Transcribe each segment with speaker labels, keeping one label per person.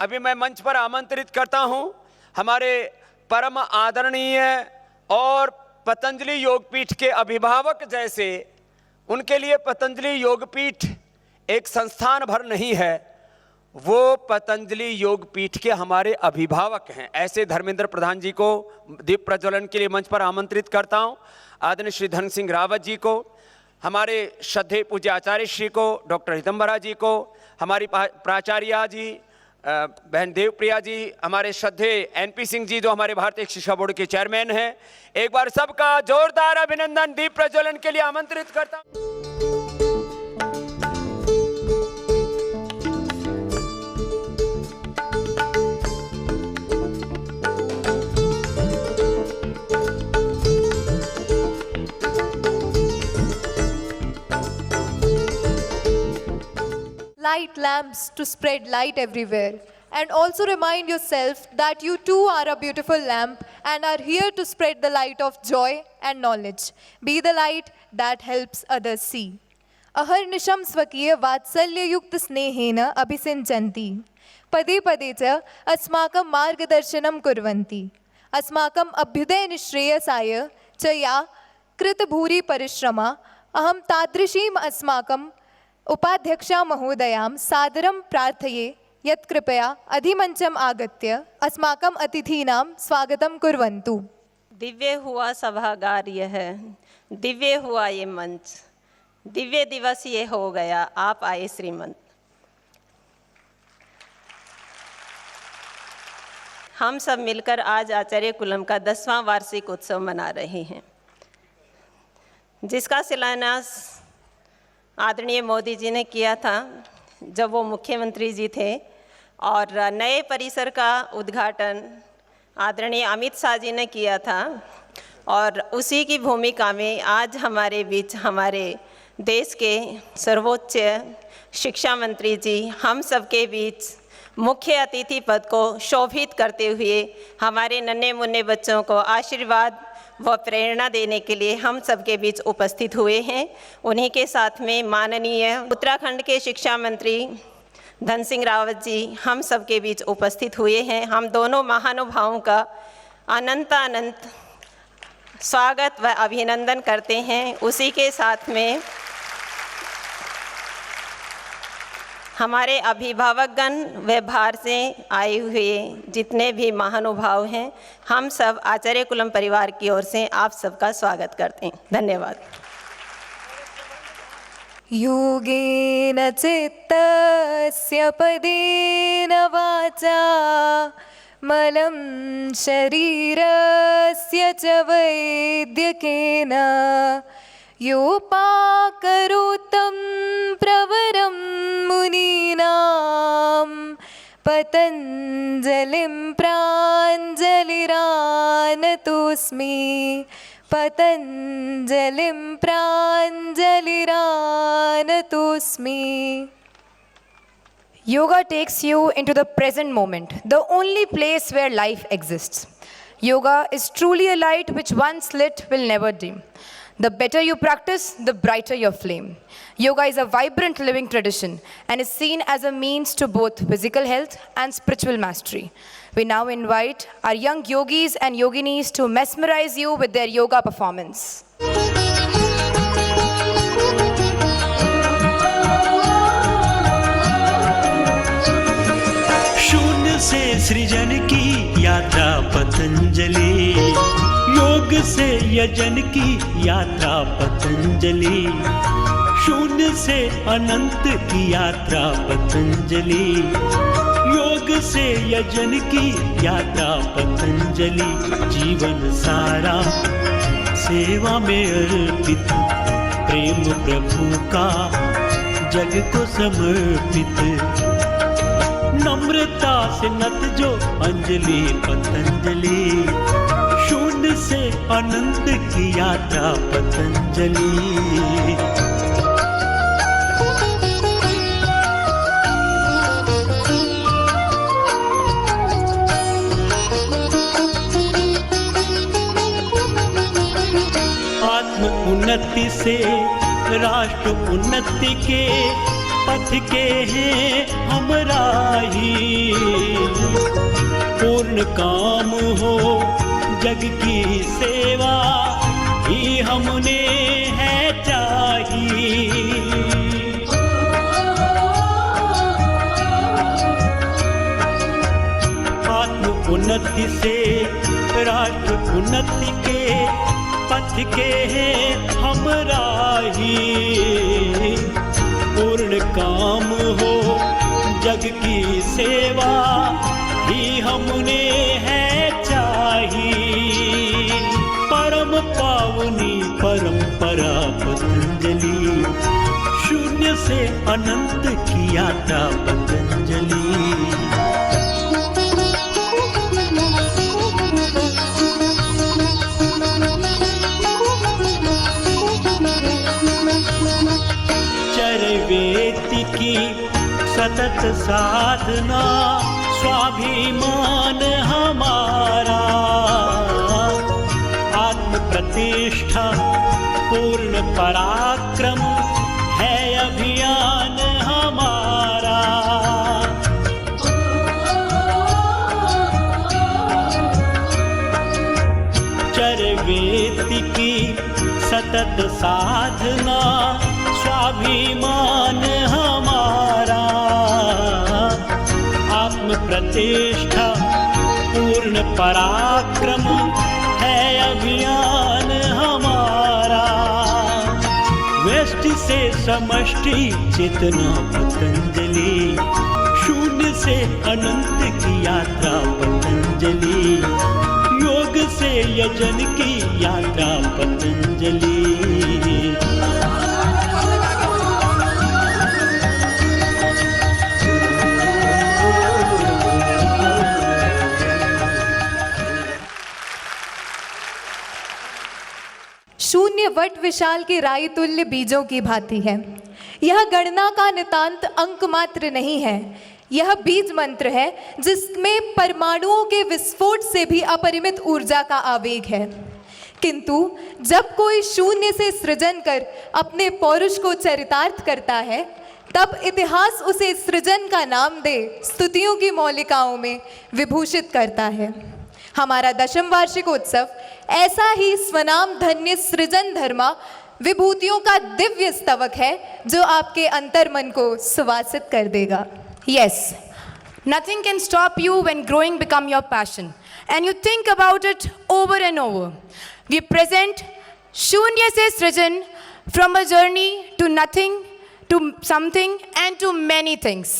Speaker 1: अभी मैं मंच पर आमंत्रित करता हूं हमारे परम आदरणीय और पतंजलि योगपीठ के अभिभावक जैसे, उनके लिए पतंजलि योगपीठ एक संस्थान भर नहीं है, वो पतंजलि योगपीठ के हमारे अभिभावक हैं, ऐसे धर्मेंद्र प्रधान जी को दीप प्रज्वलन के लिए मंच पर आमंत्रित करता हूं। आदरणीय श्री धन सिंह रावत जी को, हमारे श्रद्धेय पूज्य आचार्य श्री को, डॉक्टर हितम्बरा जी को, हमारी प्राचार्या जी बहन देवप्रिया जी, हमारे श्रद्धेय एनपी सिंह जी जो हमारे भारतीय शिक्षा बोर्ड के चेयरमैन हैं, एक बार सबका जोरदार अभिनंदन दीप प्रज्वलन के लिए आमंत्रित करता हूं।
Speaker 2: Light lamps to spread light everywhere, and also remind yourself that you too are a beautiful lamp and are here to spread the light of joy and knowledge. Be the light that helps others see. अहर्निशं स्वकीय वात्सल्ययुक्त स्नेहेन अभिसिञ्चन्ति, पदे पदे च अस्माकं मार्गदर्शनं कुर्वन्ति, अस्माकं अभ्युदय निःश्रेयसाय च या कृतभूरि परिश्रमा, अहं तादृशीम् अस्माकं उपाध्यक्षा महोदयां सादरं प्रार्थये यत् कृपया अधिमंचम आगत्य अस्माकं अतिथीनां स्वागतं कुर्वन्तु।
Speaker 3: दिव्य हुआ सभागार यह, दिव्य हुआ ये मंच, दिव्य दिवस ये हो गया, आप आए श्रीमंत। हम सब मिलकर आज आचार्य कुलम का 10वां वार्षिक उत्सव मना रहे हैं, जिसका शिलान्यास आदरणीय मोदी जी ने किया था जब वो मुख्यमंत्री जी थे, और नए परिसर का उद्घाटन आदरणीय अमित शाह जी ने किया था। और उसी की भूमिका में आज हमारे बीच हमारे देश के सर्वोच्च शिक्षा मंत्री जी हम सबके बीच मुख्य अतिथि पद को शोभित करते हुए हमारे नन्हे मुन्ने बच्चों को आशीर्वाद व प्रेरणा देने के लिए हम सबके बीच उपस्थित हुए हैं। उन्हीं के साथ में माननीय उत्तराखंड के शिक्षा मंत्री धन सिंह रावत जी हम सबके बीच उपस्थित हुए हैं। हम दोनों महानुभावों का अनंत स्वागत व अभिनंदन करते हैं। उसी के साथ में हमारे अभिभावकगण व बाहर से आए हुए जितने भी महानुभाव हैं, हम सब आचार्य कुलम परिवार की ओर से आप सबका स्वागत करते हैं। धन्यवाद।
Speaker 2: योगेन चित्तस्य पदेन वाचा मलं शरीरस्य च वैद्यकेन योपाकरोतं प्रवरं मुनीनां पतञ्जलिं प्राञ्जलिरानतोऽस्मि, पतञ्जलिं प्राञ्जलिरानतोऽस्मि।
Speaker 4: Yoga takes you into the present moment, the only place where life exists. Yoga is truly a light which once lit will never dim. The better you practice, the brighter your flame. Yoga is a vibrant living tradition and is seen as a means to both physical health and spiritual mastery. We now invite our young yogis and yoginis to mesmerize you with their yoga performance.
Speaker 5: शून्य से सृजन की यात्रा पतंजलि, योग से यजन की यात्रा पतंजलि, शून्य से अनंत की यात्रा पतंजलि, योग से यजन की यात्रा पतंजलि। जीवन सारा सेवा में अर्पित, प्रेम प्रभु का जग को समर्पित, नम्रता से नत जो अंजलि पतंजलि, शून्य से अनंत की यात्रा पतंजलि। आत्म उन्नति से राष्ट्र उन्नति के पथ के हैं हम राही। पूर्ण काम हो जग की सेवा ही हमने है चाहिए। आत्म उन्नति से राष्ट्र उन्नति के पथ के हैं हम राही। पूर्ण काम हो जग की सेवा ही हमने है चाहिए। परम पावनी परंपरा पतंजलि, शून्य से अनंत की यात्रा पतंजलि। चरवेति की सतत साधना स्वाभिमान हमारा। आत्म प्रतिष्ठा पूर्ण पराक्रम है अभियान हमारा। चरवेति की सतत साधना स्वाभिमान हमारा। आत्म प्रतिष्ठा पूर्ण पराक्रम है अभियान हमारा। व्यष्टि से समष्टि चेतना पतंजलि, शून्य से अनंत की यात्रा पतंजलि। योग से यजन की यात्रा पतंजलि।
Speaker 2: शून्य वट विशाल के राई तुल्य बीजों की भांति है। यह गणना का नितांत अंक मात्र नहीं है, यह बीज मंत्र है जिसमें परमाणुओं के विस्फोट से भी अपरिमित ऊर्जा का आवेग है। किंतु जब कोई शून्य से सृजन कर अपने पौरुष को चरितार्थ करता है, तब इतिहास उसे सृजन का नाम दे स्तुतियों की मौलिकाओं में विभूषित करता है। हमारा 10वां वार्षिकोत्सव ऐसा ही स्वनाम धन्य सृजन धर्मा विभूतियों का दिव्य स्तवक है जो आपके अंतर मन को सुवासित कर देगा।
Speaker 4: Yes, nothing can stop you when growing become your passion and you think about it over and over. We present Shunya se Srijan, from a journey to nothing, to something and to many things.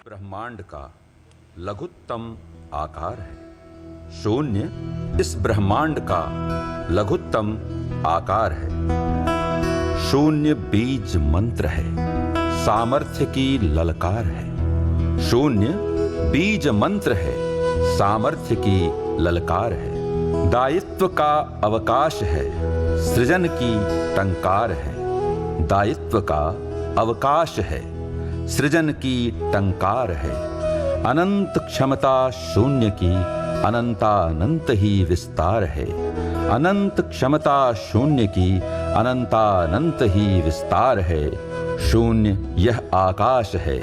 Speaker 6: ब्रह्मांड का लघुत्तम आकार है। शून्य इस ब्रह्मांड का लघुत्तम आकार है। शून्य बीज मंत्र है, सामर्थ्य की ललकार है। शून्य बीज मंत्र है, सामर्थ्य की ललकार है। दायित्व का अवकाश है, सृजन की टंकार है। दायित्व का अवकाश है, सृजन की टंकार है। अनंत क्षमता शून्य की अनंतानंत ही विस्तार है। अनंत क्षमता शून्य की अनंतानंत ही विस्तार है। शून्य यह आकाश है,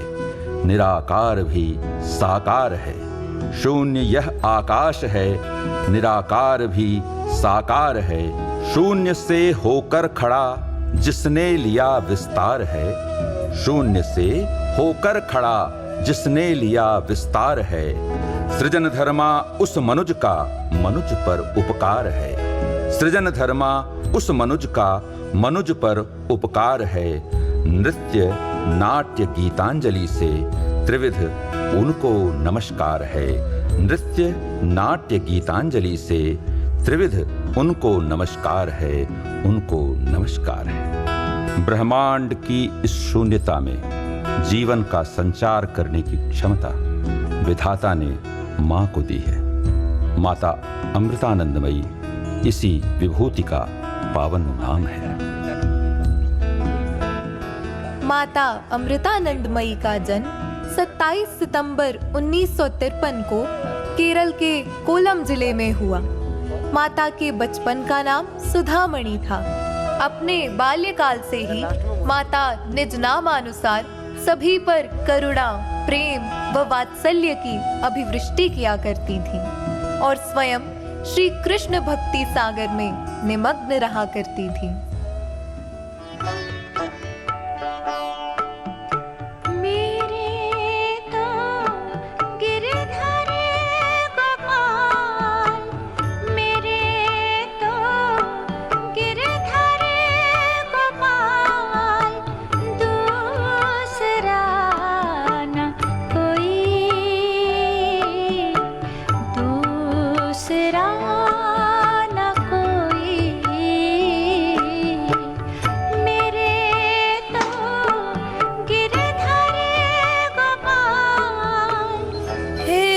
Speaker 6: निराकार भी साकार है। शून्य यह आकाश है, निराकार भी साकार है। शून्य से होकर खड़ा जिसने लिया विस्तार है, शून्य से होकर खड़ा जिसने लिया विस्तार है। सृजन धर्मा उस मनुज का मनुज पर उपकार है, सृजन धर्मा उस मनुज का मनुज पर उपकार है। नृत्य नाट्य गीतांजलि से त्रिविध उनको नमस्कार है, नृत्य नाट्य गीतांजलि से त्रिविध उनको नमस्कार है, उनको नमस्कार है। ब्रह्मांड की इस शून्यता में जीवन का संचार करने की क्षमता विधाता ने मां को दी है। माता अमृतानंदमयी इसी विभूति का पावन नाम है।
Speaker 2: माता अमृतानंदमयी का जन्म 27 सितंबर 1953 को केरल के कोलम जिले में हुआ। माता के बचपन का नाम सुधामणि था। अपने बाल्यकाल से ही माता निज नामानुसार सभी पर करुणा, प्रेम व वात्सल्य की अभिवृष्टि किया करती थीं और स्वयं श्री कृष्ण भक्ति सागर में निमग्न रहा करती थीं।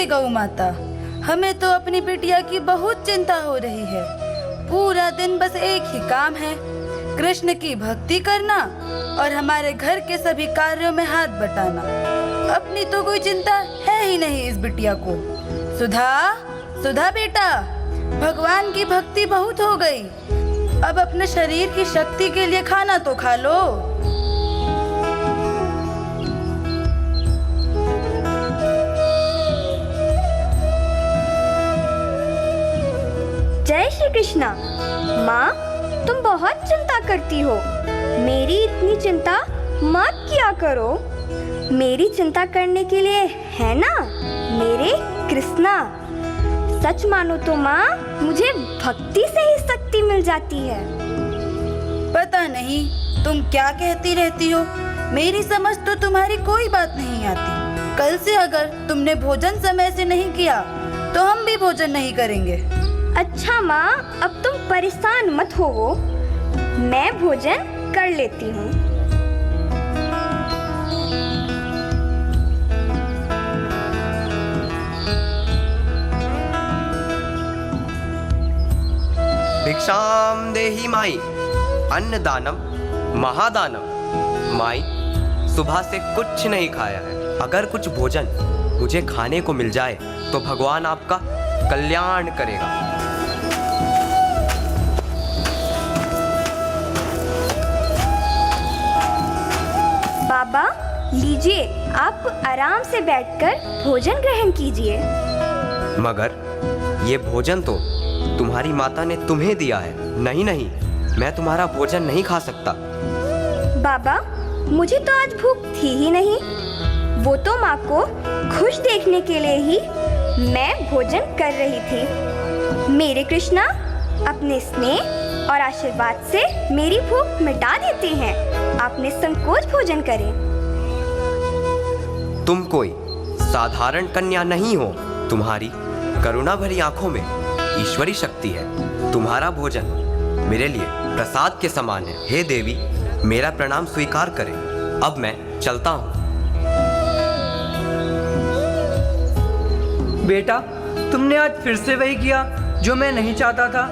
Speaker 7: गौ माता, हमें तो अपनी बिटिया की बहुत चिंता हो रही है। पूरा दिन बस एक ही काम है, कृष्ण की भक्ति करना और हमारे घर के सभी कार्यों में हाथ बटाना। अपनी तो कोई चिंता है ही नहीं इस बिटिया को। सुधा, सुधा बेटा, भगवान की भक्ति बहुत हो गई, अब अपने शरीर की शक्ति के लिए खाना तो खा लो।
Speaker 8: जय श्री कृष्णा। माँ, तुम बहुत चिंता करती हो, मेरी इतनी चिंता मत किया करो। मेरी चिंता करने के लिए है ना मेरे कृष्णा। सच मानो तो माँ, मुझे भक्ति से ही शक्ति मिल जाती है।
Speaker 7: पता नहीं तुम क्या कहती रहती हो, मेरी समझ तो तुम्हारी कोई बात नहीं आती। कल से अगर तुमने भोजन समय से नहीं किया तो हम भी भोजन नहीं करेंगे।
Speaker 8: अच्छा माँ, अब तुम परेशान मत होवो, मैं भोजन कर लेती हूँ।
Speaker 9: भिक्षाम देहि माई, अन्नदानम महादानम। माई, सुबह से कुछ नहीं खाया है, अगर कुछ भोजन मुझे खाने को मिल जाए तो भगवान आपका कल्याण करेगा।
Speaker 8: बाबा लीजिए, आप आराम से बैठकर भोजन ग्रहण कीजिए।
Speaker 9: मगर ये भोजन तो तुम्हारी माता ने तुम्हें दिया है। नहीं नहीं, मैं तुम्हारा भोजन नहीं खा सकता।
Speaker 8: बाबा, मुझे तो आज भूख थी ही नहीं, वो तो माँ को खुश देखने के लिए ही मैं भोजन कर रही थी। मेरे कृष्णा अपने स्नेह और आशीर्वाद से मेरी भूख मिटा देते हैं। आप निसंकोच भोजन करें।
Speaker 9: तुम कोई साधारण कन्या नहीं हो, तुम्हारी करुणा भरी आंखों में ईश्वरी शक्ति है। तुम्हारा भोजन मेरे लिए प्रसाद के समान है। हे देवी, मेरा प्रणाम स्वीकार करें। अब मैं चलता हूँ।
Speaker 10: बेटा, तुमने आज फिर से वही किया जो मैं नहीं चाहता था।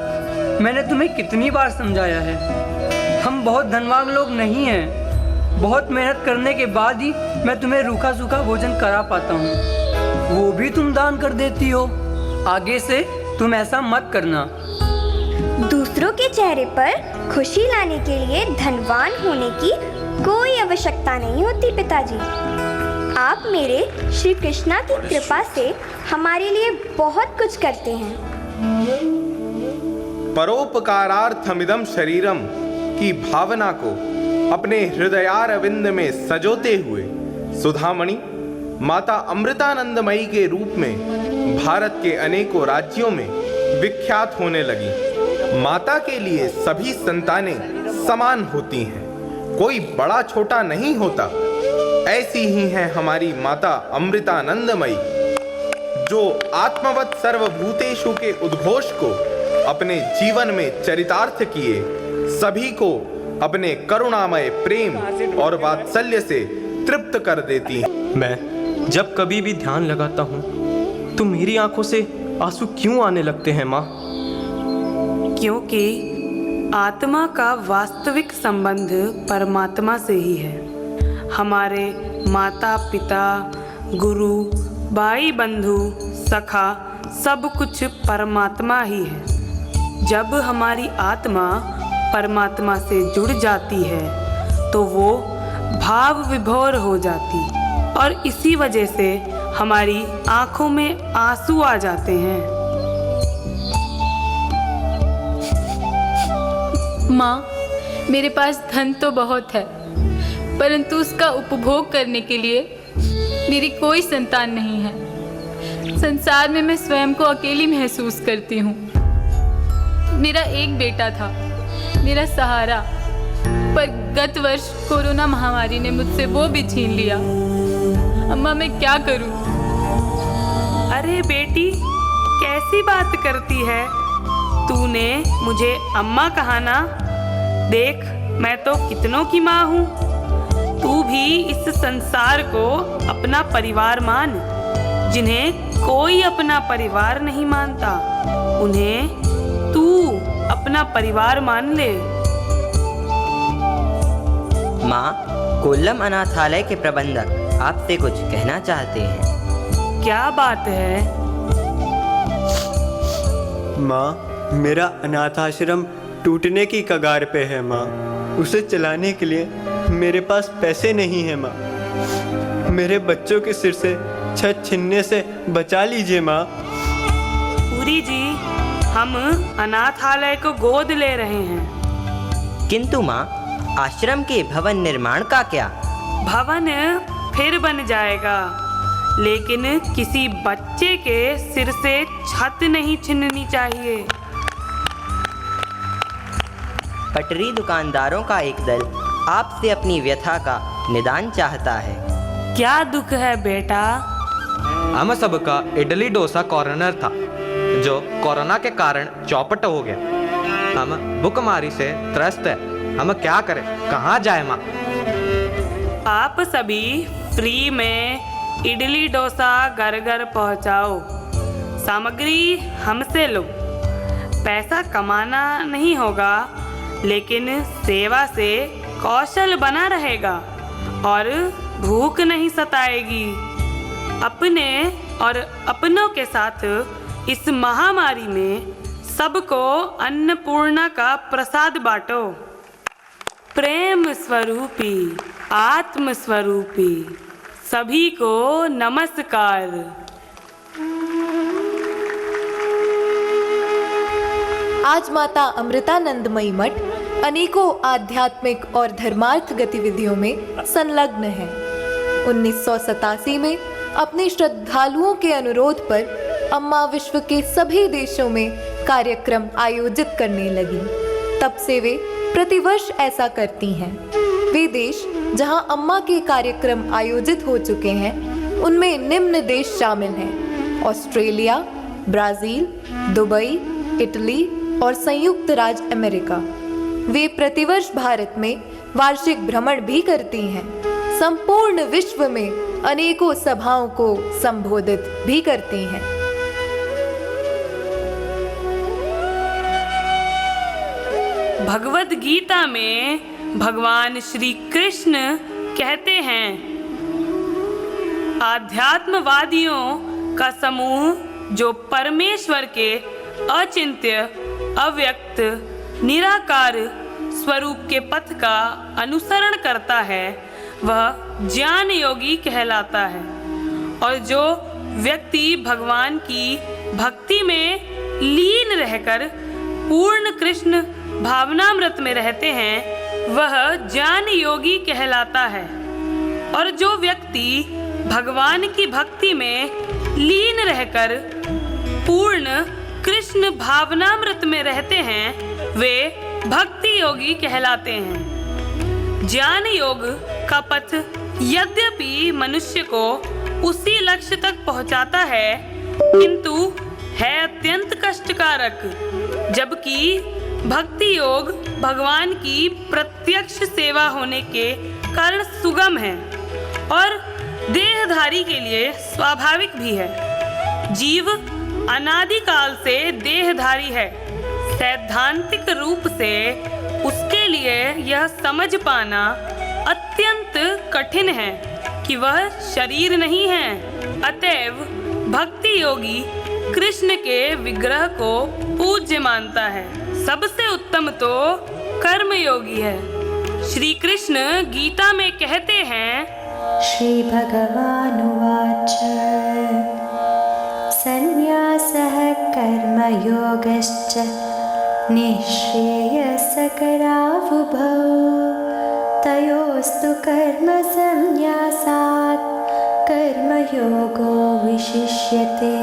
Speaker 10: मैंने तुम्हें कितनी बार समझाया है, हम बहुत धनवान लोग नहीं हैं। बहुत मेहनत करने के बाद ही मैं तुम्हें रूखा सूखा भोजन करा पाता हूँ, वो भी तुम दान कर देती हो। आगे से तुम ऐसा मत करना।
Speaker 8: दूसरों के चेहरे पर खुशी लाने के लिए धनवान होने की कोई आवश्यकता नहीं होती पिताजी। आप मेरे श्री कृष्णा की कृपा से हमारे लिए बहुत कुछ करते हैं।
Speaker 11: परोपकारार्थमिदं शरीरम की भावना को अपने हृदयारविंद में सजोते हुए सुधामणि माता अमृतानंदमयी के रूप में भारत के अनेकों राज्यों में विख्यात होने लगी। माता के लिए सभी संतानें समान होती हैं, कोई बड़ा छोटा नहीं होता। ऐसी ही है हमारी माता अमृतानंदमयी, जो आत्मवत् सर्वभूतेषु के उद्घोष को अपने जीवन में चरितार्थ किए सभी को अपने करुणामय प्रेम और वात्सल्य से तृप्त कर देती है।
Speaker 12: मैं जब कभी भी ध्यान लगाता हूँ तो मेरी आंखों से आंसू क्यों आने लगते हैं माँ?
Speaker 7: क्योंकि आत्मा का वास्तविक संबंध परमात्मा से ही है। हमारे माता पिता, गुरु, भाई बंधु, सखा सब कुछ परमात्मा ही है। जब हमारी आत्मा परमात्मा से जुड़ जाती है तो वो भाव विभोर हो जाती और इसी वजह से हमारी आंखों में आंसू आ जाते हैं।
Speaker 13: माँ, मेरे पास धन तो बहुत है, परंतु उसका उपभोग करने के लिए मेरी कोई संतान नहीं है। संसार में मैं स्वयं को अकेली महसूस करती हूँ। मेरा एक बेटा था, मेरा सहारा, पर गत वर्ष कोरोना महामारी ने मुझसे वो भी छीन लिया। अम्मा, मैं क्या करूँ?
Speaker 7: अरे बेटी, कैसी बात करती है? तूने मुझे अम्मा कहा ना? देख, मैं तो कितनों की माँ हूँ। तू भी इस संसार को अपना परिवार मान। जिन्हें कोई अपना परिवार नहीं मानता, उन्हें तू अपना परिवार मान ले।
Speaker 14: माँ, कोल्लम अनाथालय के प्रबंधक आपसे कुछ कहना चाहते हैं।
Speaker 7: क्या बात है?
Speaker 12: माँ, मेरा अनाथाश्रम टूटने की कगार पे है माँ। उसे चलाने के लिए मेरे पास पैसे नहीं है माँ। मेरे बच्चों के सिर से छत छीनने से बचा लीजिए माँ।
Speaker 7: पूरी जी, हम अनाथालय को गोद ले रहे हैं।
Speaker 14: किंतु माँ, आश्रम के भवन निर्माण का क्या?
Speaker 7: भवन फिर बन जाएगा, लेकिन किसी बच्चे के सिर से छत नहीं छीननी चाहिए।
Speaker 14: पटरी दुकानदारों का एक दल आपसे अपनी व्यथा का निदान चाहता है।
Speaker 7: क्या दुख है बेटा?
Speaker 15: हम सबका इडली डोसा कॉर्नर था, जो कोरोना के कारण चौपट हो गया। हम भूखमरी से त्रस्त है। हम क्या करें, कहाँ जाए माँ?
Speaker 7: आप सभी फ्री में इडली डोसा घर घर पहुँचाओ। सामग्री हमसे लो। पैसा कमाना नहीं होगा, लेकिन सेवा से कौशल बना रहेगा और भूख नहीं सताएगी। अपने और अपनों के साथ इस महामारी में सबको अन्नपूर्णा का प्रसाद बांटो। प्रेम स्वरूपी, आत्म स्वरूपी सभी को नमस्कार।
Speaker 2: आज माता अमृतानंदमयी मठ अनेकों आध्यात्मिक और धर्मार्थ गतिविधियों में संलग्न है। 1987 में अपने श्रद्धालुओं के अनुरोध पर अम्मा विश्व के सभी देशों में कार्यक्रम आयोजित करने लगी। तब से वे प्रतिवर्ष ऐसा करती हैं। वे देश जहां अम्मा के कार्यक्रम आयोजित हो चुके हैं, उनमें निम्न देश शामिल हैं: ऑस्ट्रेलिया, ब्राजील, दुबई, इटली और संयुक्त राज्य अमेरिका। वे प्रतिवर्ष भारत में वार्षिक भ्रमण भी करती हैं। संपूर्ण विश्व में अनेकों सभाओं को संबोधित भी करती हैं।
Speaker 7: भगवद गीता में भगवान श्री कृष्ण कहते हैं, आध्यात्मवादियों का समूह जो परमेश्वर के अचिंत्य, अव्यक्त, निराकार स्वरूप के पथ का अनुसरण करता है, वह ज्ञान योगी कहलाता है। और जो व्यक्ति भगवान की भक्ति में लीन रहकर पूर्ण कृष्ण भावनामृत में रहते हैं वह ज्ञान योगी कहलाता है। और जो व्यक्ति भगवान की भक्ति में लीन रहकर पूर्ण कृष्ण भावनामृत में रहते हैं वे भक्ति योगी कहलाते हैं। ज्ञान योग का पथ यद्यपि मनुष्य को उसी लक्ष्य तक पहुंचाता है किंतु है अत्यंत कष्टकारक, जबकि भक्ति योग भगवान की प्रत्यक्ष सेवा होने के कारण सुगम है और देहधारी के लिए स्वाभाविक भी है। जीव अनादिकाल से देहधारी है। सैद्धांतिक रूप से उसके लिए यह समझ पाना अत्यंत कठिन है कि वह शरीर नहीं है। अतएव भक्ति योगी कृष्ण के विग्रह को पूज्य मानता है। सबसे उत्तम तो कर्म योगी है। श्री कृष्ण गीता में कहते हैं,
Speaker 16: श्री भगवानुवाच संन्यासः कर्मयोगश्च निःश्रेयसकरावुभौ तयोस्तु कर्मसन्न्यासात् कर्मयोगो विशिष्यते।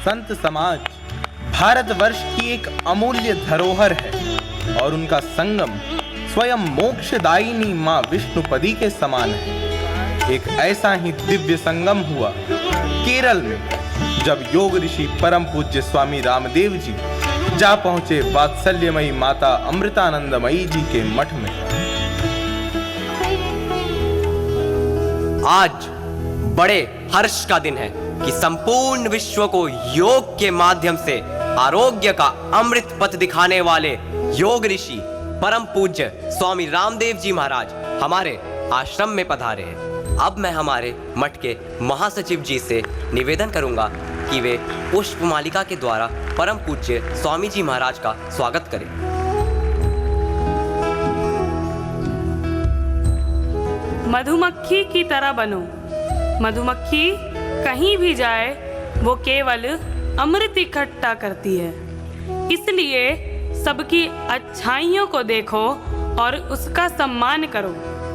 Speaker 11: संत समाज भारतवर्ष की एक अमूल्य धरोहर है और उनका संगम स्वयं मोक्षदायिनी मां विष्णुपदी के समान है। एक ऐसा ही दिव्य संगम हुआ केरल में, जब योग ऋषि परम पूज्य स्वामी रामदेव जी जा पहुंचे वात्सल्यमयी माता अमृतानंदमयी जी के मठ में।
Speaker 9: आज बड़े हर्ष का दिन है कि संपूर्ण विश्व को योग के माध्यम से आरोग्य का अमृत पथ दिखाने वाले योग ऋषि परम पूज्य स्वामी रामदेव जी महाराज हमारे आश्रम में पधारे हैं। अब मैं हमारे मठ के महासचिव जी से निवेदन करूंगा कि वे पुष्प मालिका के द्वारा परम पूज्य स्वामी जी महाराज का स्वागत करें।
Speaker 17: मधुमक्खी की तरह बनो। मधुमक्खी कहीं भी जाए वो केवल अमृत इकट्ठा करती है, इसलिए सबकी अच्छाइयों को देखो और उसका सम्मान करो।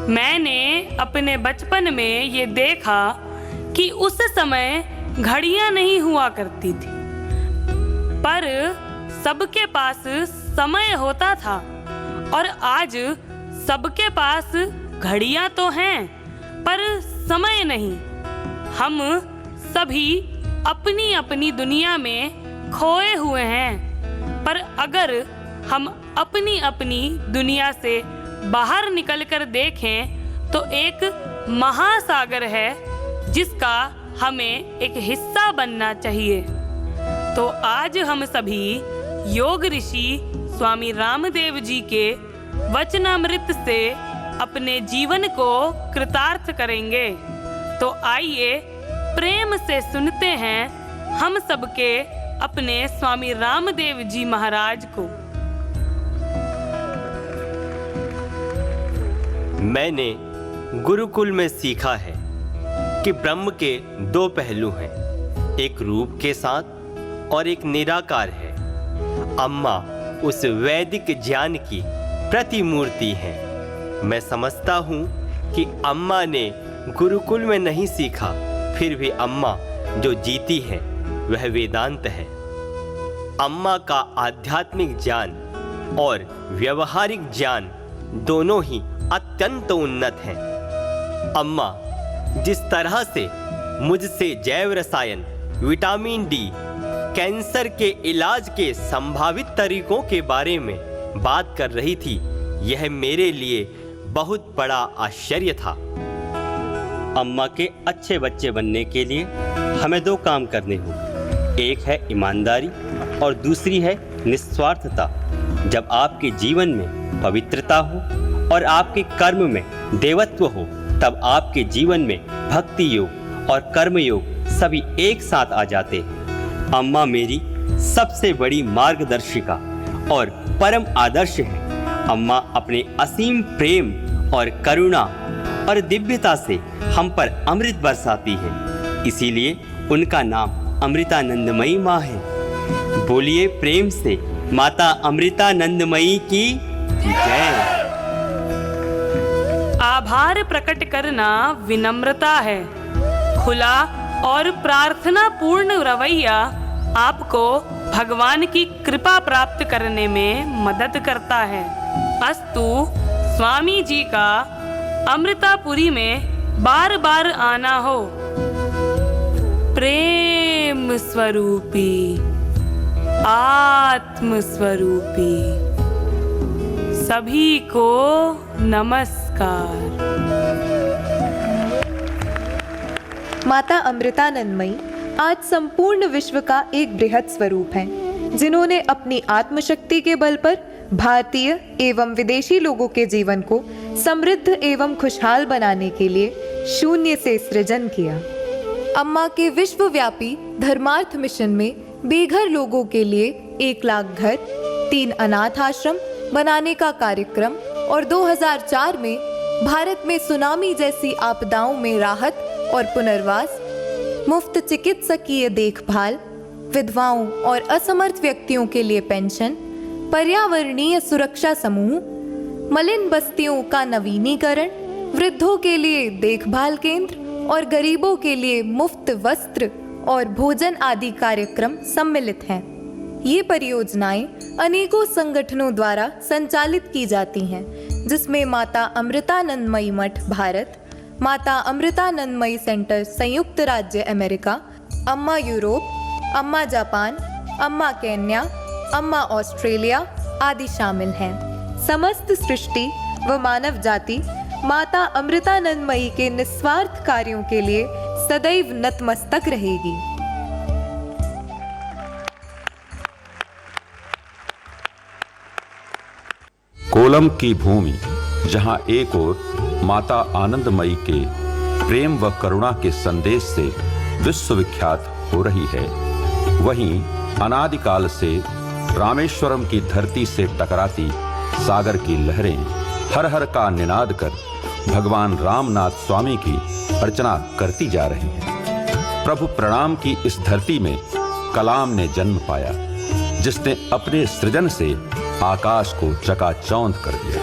Speaker 17: मैंने अपने बचपन में ये देखा कि उस समय घड़ियां नहीं हुआ करती थी, पर सबके पास समय होता था, और आज सबके पास घड़ियां तो हैं पर समय नहीं। हम सभी अपनी अपनी दुनिया में खोए हुए हैं, पर अगर हम अपनी अपनी दुनिया से बाहर निकलकर देखें तो एक महासागर है जिसका हमें एक हिस्सा बनना चाहिए। तो आज हम सभी योग ऋषि स्वामी रामदेव जी के वचनामृत से अपने जीवन को कृतार्थ करेंगे। तो आइए प्रेम से सुनते हैं हम सबके अपने स्वामी रामदेव जी महाराज को।
Speaker 12: मैंने गुरुकुल में सीखा है कि ब्रह्म के दो पहलू हैं, एक रूप के साथ और एक निराकार है। अम्मा उस वैदिक ज्ञान की प्रतिमूर्ति है। मैं समझता हूँ कि अम्मा ने गुरुकुल में नहीं सीखा, फिर भी अम्मा जो जीती है वह वेदांत है। अम्मा का आध्यात्मिक ज्ञान और व्यवहारिक ज्ञान दोनों ही अत्यंत उन्नत हैं। अम्मा जिस तरह से मुझसे जैव रसायन, विटामिन डी, कैंसर के इलाज के संभावित तरीकों के बारे में बात कर रही थी, यह मेरे लिए बहुत बड़ा आश्चर्य था। अम्मा के अच्छे बच्चे बनने के लिए हमें दो काम करने होंगे, एक है ईमानदारी और दूसरी है निस्वार्थता। जब आपके जीवन में पवित्रता हो और आपके कर्म में देवत्व हो, तब आपके जीवन में भक्ति योग और कर्म योग सभी एक साथ आ जाते हैं। अम्मा मेरी सबसे बड़ी मार्गदर्शिका और परम आदर्श है। अम्मा अपने असीम प्रेम और करुणा और दिव्यता से हम पर अमृत बरसाती है, इसीलिए उनका नाम अमृतानंदमयी माँ है। बोलिए प्रेम से माता अमृतानंदमयी की जय।
Speaker 17: आभार प्रकट करना विनम्रता है। खुला और प्रार्थना पूर्ण रवैया आपको भगवान की कृपा प्राप्त करने में मदद करता है। अस्तु स्वामी जी का अमृतापुरी में बार बार आना हो। प्रेम स्वरूपी, आत्म स्वरूपी, सभी को नमस्कार।
Speaker 2: माता अमृतानंदमयी आज संपूर्ण विश्व का एक बृहद स्वरूप है, जिन्होंने अपनी आत्मशक्ति के बल पर भारतीय एवं विदेशी लोगों के जीवन को समृद्ध एवं खुशहाल बनाने के लिए शून्य से सृजन किया। अम्मा के विश्वव्यापी धर्मार्थ मिशन में बेघर लोगों के लिए 1 लाख घर, 3 अनाथ आश्रम बनाने का कार्यक्रम और 2004 में भारत में सुनामी जैसी आपदाओं में राहत और पुनर्वास, मुफ्त चिकित्सकीय देखभाल, विधवाओं और असमर्थ व्यक्तियों के लिए पेंशन, पर्यावरणीय सुरक्षा समूह, मलिन बस्तियों का नवीनीकरण, वृद्धों के लिए देखभाल केंद्र और गरीबों के लिए मुफ्त वस्त्र, और भोजन आदि कार्यक्रम सम्मिलित हैं। ये परियोजनाएं अनेकों संगठनों द्वारा संचालित की जाती हैं, जिसमें माता अमृतानंदमयी मठ भारत, माता अमृतानंदमयी सेंटर संयुक्त राज्य अमेरिका, अम्मा यूरोप, अम्मा जापान, अम्मा केन्या, अम्मा ऑस्ट्रेलिया आदि शामिल हैं। समस्त सृष्टि व मानव जाति माता अमृतानंदमयी के निस्वार्थ कार्यों के लिए सदैव नतमस्तक रहेगी।
Speaker 6: कोलम की भूमि, जहां एक ओर माता आनंदमयी के प्रेम व करुणा के संदेश से विश्वविख्यात हो रही है, वहीं अनादिकाल से रामेश्वरम की धरती से टकराती सागर की लहरें हर हर का निनाद कर भगवान रामनाथ स्वामी की अर्चना करती जा रही हैं। प्रभु प्रणाम की इस धरती में कलाम ने जन्म पाया, जिसने अपने सृजन से आकाश को चकाचौंध कर दिया।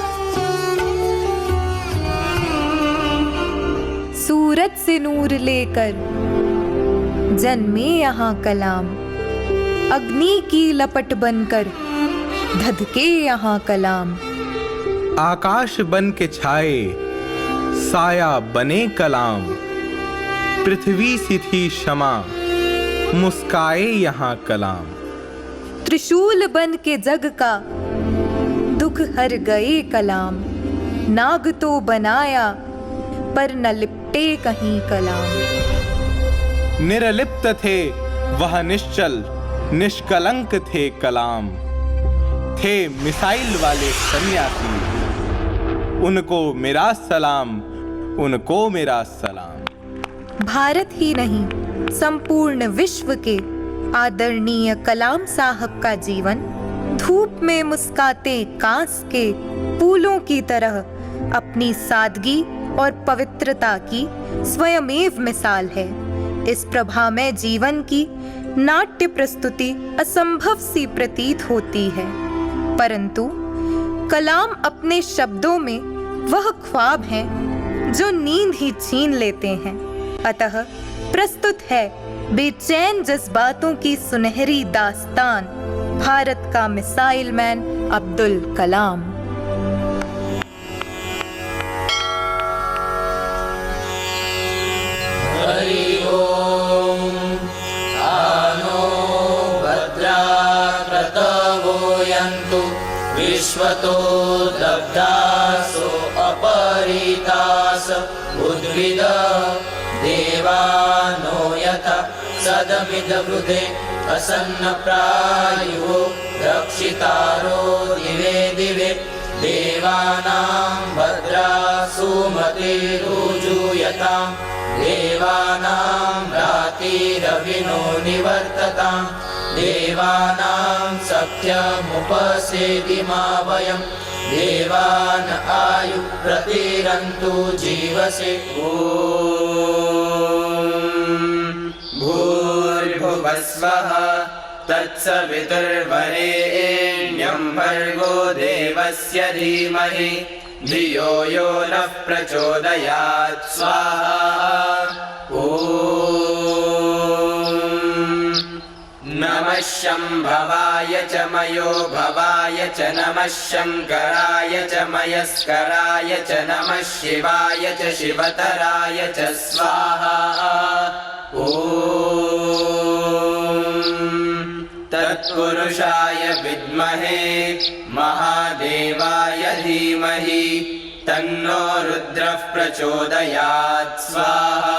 Speaker 2: सूरज से नूर लेकर जन्मे यहाँ कलाम, अग्नि की लपट बनकर धधके यहाँ कलाम।
Speaker 11: आकाश बन के छाए, साया बने कलाम, पृथ्वी सी थी क्षमा, मुस्काए यहाँ कलाम।
Speaker 2: त्रिशूल बन के जग का दुख हर गए कलाम, नाग तो बनाया पर न लिपटे कहीं कलाम।
Speaker 11: निरलिप्त थे वह निश्चल, निष्कलंक थे कलाम, थे मिसाइल वाले सन्यासी, उनको मेरा सलाम, उनको मेरा सलाम।
Speaker 2: भारत ही नहीं, संपूर्ण विश्व के आदरणीय कलाम साहब का जीवन धूप में मुस्काते कांस के फूलों की तरह अपनी सादगी और पवित्रता की स्वयमेव मिसाल है। इस प्रभामय जीवन की नाट्य प्रस्तुति असंभव सी प्रतीत होती है, परंतु कलाम अपने शब्दों में वह ख्वाब हैं जो नींद ही छीन लेते हैं। अतः प्रस्तुत है बेचैन जज्बातों की सुनहरी दास्तान, भारत का मिसाइल मैन अब्दुल कलाम।
Speaker 5: हरि ओम आनो भद्रा क्रतवो यन्तु विश्वतो दब्धासो अपरितास उद्भिद देवानो यथा सदमिदवृधे असन्न प्रायुः रक्षितारो दिवे दिवे देवानां भद्रा सुमतिरुजूयतां देवानां रातिरविनो निवर्ततां देवानां सख्यमुपसेदिमा वयं देवान् आयु प्रतिरन्तु जीवसे। भूर्भुवस्वः तत्सवितुर्वरेण्यं भर्गो देवस्य धीमहि धियो यो नः प्रचोदयात् स्वाहा। नमः शम्भवाय च मयो भवाय च नमः शङ्कराय च मयस्कराय च नमः शिवाय च शिवतराय च स्वाहा। तत्पुरुषाय विद्महे महादेवाय धीमहि तन्नो रुद्रः प्रचोदयात् स्वाहा।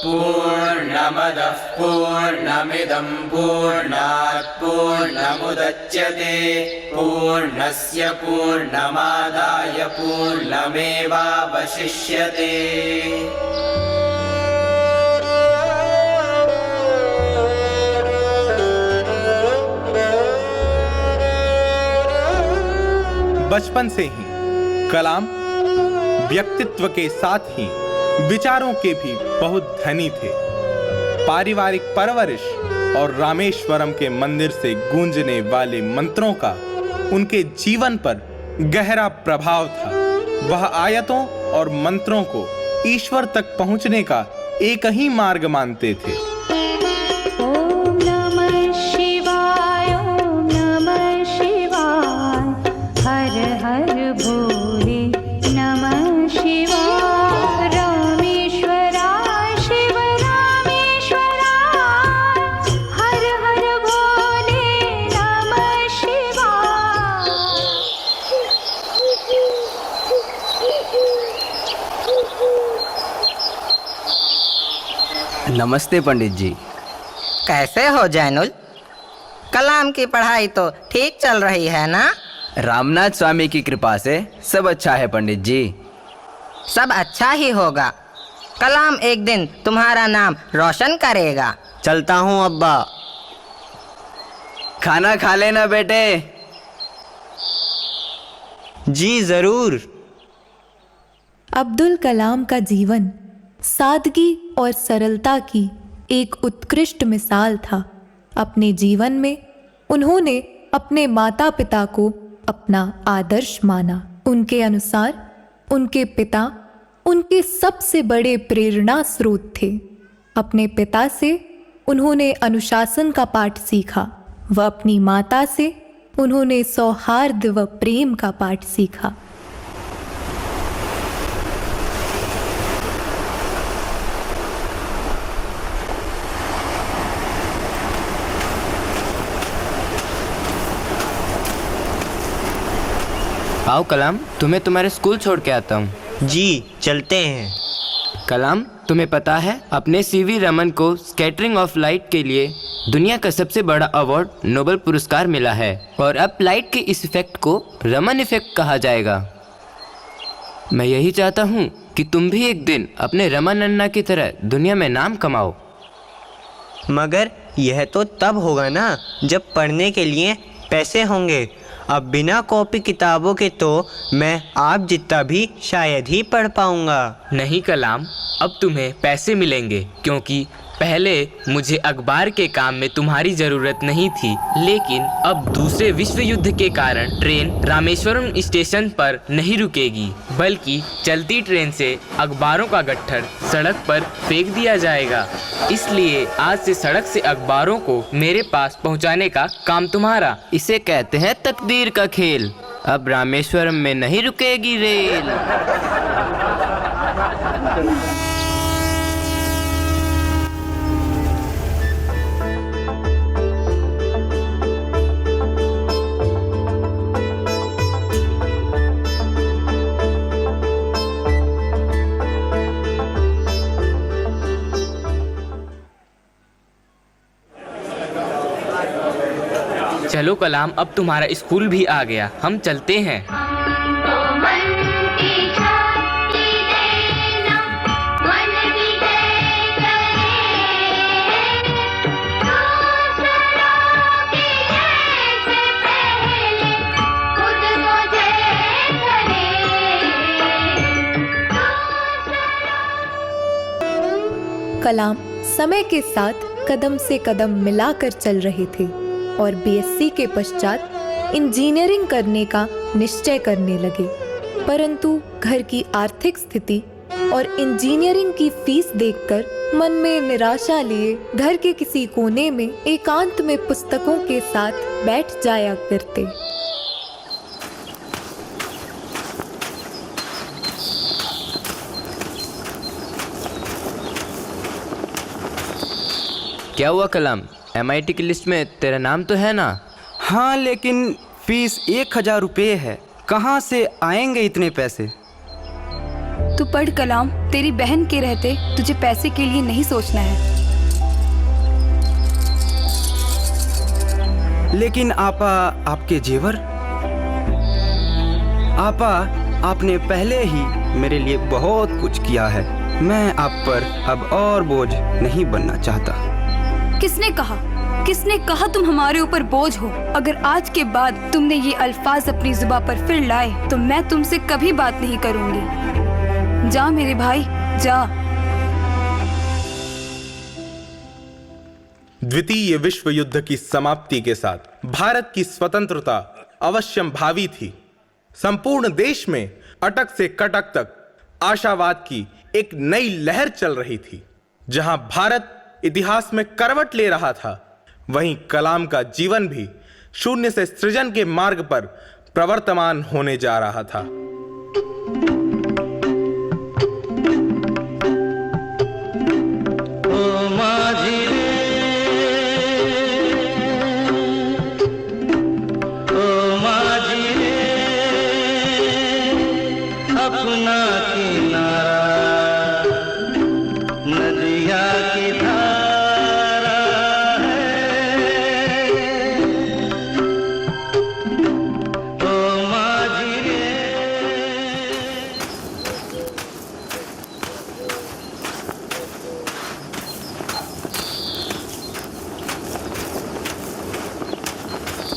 Speaker 5: पूर्णमदः पूर्णमिदं पूर्णात् पूर्णमुदच्यते पूर्णस्य पूर्णमादाय पूर्णमेवावशिष्यते।
Speaker 11: बचपन से ही कलाम व्यक्तित्व के साथ ही विचारों के भी बहुत धनी थे। पारिवारिक परवरिश और रामेश्वरम के मंदिर से गूंजने वाले मंत्रों का उनके जीवन पर गहरा प्रभाव था। वह आयतों और मंत्रों को ईश्वर तक पहुंचने का एक ही मार्ग मानते थे।
Speaker 16: ओम नमः शिवाय, ओम नमः शिवाय, हर हर भोले नमः शिवाय, रामेश्वराय शिव रामेश्वराय, हर हर भोले नमः शिवाय।
Speaker 14: नमस्ते पंडित जी। कैसे हो जैनुल? कलाम की पढ़ाई तो ठीक चल रही है ना? रामनाथ स्वामी की कृपा से सब अच्छा है पंडित जी। सब अच्छा ही होगा। कलाम एक दिन तुम्हारा नाम रोशन करेगा। चलता हूँ अब्बा। खाना खा लेना बेटे। जी जरूर।
Speaker 2: अब्दुल कलाम का जीवन सादगी और सरलता की एक उत्कृष्ट मिसाल था। अपने जीवन में उन्होंने अपने माता पिता को अपना आदर्श माना। उनके अनुसार उनके पिता उनके सबसे बड़े प्रेरणा स्रोत थे। अपने पिता से उन्होंने अनुशासन का पाठ सीखा व अपनी माता से उन्होंने सौहार्द व प्रेम का पाठ सीखा।
Speaker 14: आओ कलाम, तुम्हें तुम्हारे स्कूल छोड़ के आता हूँ। जी चलते हैं। कलाम, तुम्हें पता है अपने सीवी रमन को स्कैटरिंग ऑफ लाइट के लिए दुनिया का सबसे बड़ा अवार्ड नोबेल पुरस्कार मिला है और अब लाइट के इस इफेक्ट को रमन इफेक्ट कहा जाएगा। मैं यही चाहता हूँ कि तुम भी एक दिन अपने रमन अन्ना की तरह दुनिया में नाम कमाओ। मगर यह तो तब होगा ना जब पढ़ने के लिए पैसे होंगे। अब बिना कॉपी किताबों के तो मैं आप जितना भी शायद ही पढ़ पाऊंगा। नहीं कलाम, अब तुम्हें पैसे मिलेंगे क्योंकि पहले मुझे अखबार के काम में तुम्हारी ज़रूरत नहीं थी, लेकिन अब दूसरे विश्व युद्ध के कारण ट्रेन रामेश्वरम स्टेशन पर नहीं रुकेगी, बल्कि चलती ट्रेन से अखबारों का गट्ठर सड़क पर फेंक दिया जाएगा। इसलिए आज से सड़क से अखबारों को मेरे पास पहुंचाने का काम तुम्हारा। इसे कहते हैं तकदीर का खेल। अब रामेश्वरम में नहीं रुकेगी रेल। चलो कलाम, अब तुम्हारा स्कूल भी आ गया, हम चलते हैं।
Speaker 2: कलाम समय के साथ कदम से कदम मिलाकर चल रहे थे और बीएससी के पश्चात इंजीनियरिंग करने का निश्चय करने लगे। परंतु घर की आर्थिक स्थिति और इंजीनियरिंग की फीस देखकर मन में निराशा लिए घर के किसी कोने में एकांत में पुस्तकों के साथ बैठ जाया करते।
Speaker 14: क्या हुआ कलाम, MIT की लिस्ट में तेरा नाम तो है ना?
Speaker 18: हाँ, लेकिन फीस 1000 रुपये है। कहाँ से आएंगे इतने पैसे?
Speaker 7: तू पढ़ कलाम, तेरी बहन के रहते तुझे पैसे के लिए नहीं सोचना है।
Speaker 18: लेकिन आपा, आपके जेवर? आपा, आपने पहले ही मेरे लिए बहुत कुछ किया है। मैं आप पर अब और बोझ नहीं बनना चाहता।
Speaker 7: किसने कहा तुम हमारे ऊपर बोझ हो? अगर आज के बाद तुमने ये अल्फाज अपनी जुबान पर फिर लाए तो मैं तुमसे कभी बात नहीं करूंगी। जा मेरे भाई, जा।
Speaker 11: द्वितीय विश्व युद्ध की समाप्ति के साथ भारत की स्वतंत्रता अवश्यंभावी थी। संपूर्ण देश में अटक से कटक तक आशावाद की एक नई लहर चल रही थी। जहां भारत इतिहास में करवट ले रहा था, वहीं कलाम का जीवन भी शून्य से सृजन के मार्ग पर प्रवर्तमान होने जा रहा था।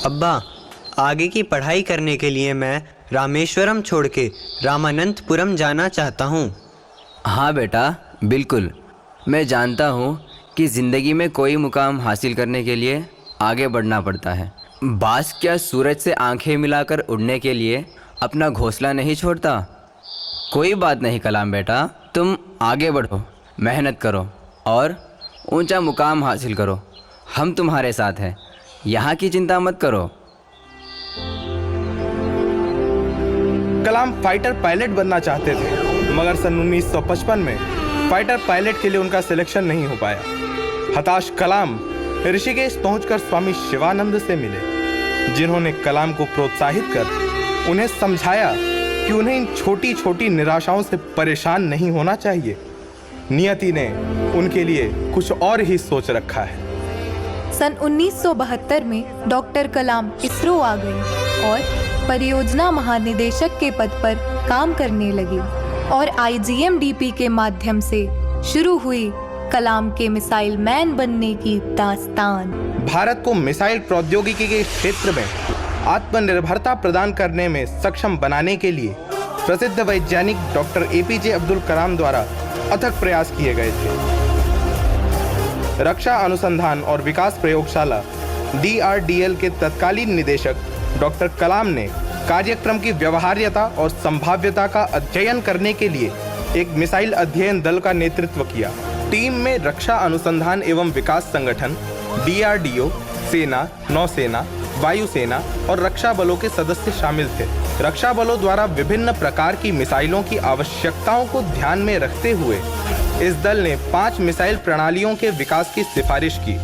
Speaker 12: अब्बा, आगे की पढ़ाई करने के लिए मैं रामेश्वरम छोड़ के रामानंतपुरम जाना चाहता हूँ।
Speaker 14: हाँ बेटा, बिल्कुल। मैं जानता हूँ कि ज़िंदगी में कोई मुकाम हासिल करने के लिए आगे बढ़ना पड़ता है। बाज क्या सूरज से आंखें मिलाकर उड़ने के लिए अपना घोंसला नहीं छोड़ता? कोई बात नहीं कलाम बेटा, तुम आगे बढ़ो, मेहनत करो और ऊंचा मुकाम हासिल करो। हम तुम्हारे साथ हैं, यहाँ की चिंता मत करो।
Speaker 11: कलाम फाइटर पायलट बनना चाहते थे, मगर सन 1955 में फाइटर पायलट के लिए उनका सिलेक्शन नहीं हो पाया। हताश कलाम ऋषिकेश पहुंचकर स्वामी शिवानंद से मिले, जिन्होंने कलाम को प्रोत्साहित कर उन्हें समझाया कि उन्हें इन छोटी छोटी निराशाओं से परेशान नहीं होना चाहिए। नियति ने उनके लिए कुछ और ही सोच रखा है।
Speaker 2: सन 1972 में डॉक्टर कलाम इसरो आ गए और परियोजना महानिदेशक के पद पर काम करने लगे और IGMDP के माध्यम से शुरू हुई कलाम के मिसाइल मैन बनने की दास्तान।
Speaker 11: भारत को मिसाइल प्रौद्योगिकी के क्षेत्र में आत्मनिर्भरता प्रदान करने में सक्षम बनाने के लिए प्रसिद्ध वैज्ञानिक डॉक्टर APJ अब्दुल कलाम द्वारा अथक प्रयास किए गए थे। रक्षा अनुसंधान और विकास प्रयोगशाला DRDL के तत्कालीन निदेशक डॉक्टर कलाम ने कार्यक्रम की व्यवहार्यता और संभाव्यता का अध्ययन करने के लिए एक मिसाइल अध्ययन दल का नेतृत्व किया। टीम में रक्षा अनुसंधान एवं विकास संगठन, DRDO, सेना, नौसेना, वायुसेना और रक्षा बलों के सदस्य शामिल थे। रक्षा बलों द्वारा विभिन्न प्रकार की मिसाइलों की आवश्यकताओं को ध्यान में रखते हुए इस दल ने 5 मिसाइल प्रणालियों के विकास की सिफारिश की।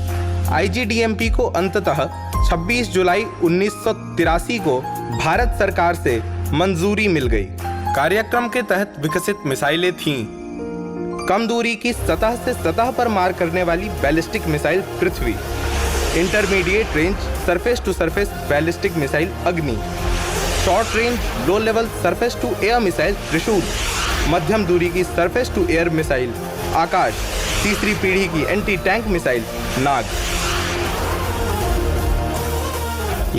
Speaker 11: IGDMP को अंततः 26 जुलाई 1983 को भारत सरकार से मंजूरी मिल गई। कार्यक्रम के तहत विकसित मिसाइलें थीं: कम दूरी की सतह से सतह पर मार करने वाली ballistic missile Prithvi, intermediate range surface to surface ballistic missile Agni, short range low level surface to air missile Trishul, मध्यम दूरी की surface to air missile Akash, तीसरी पीढ़ी की एंटी टैंक मिसाइल नाग।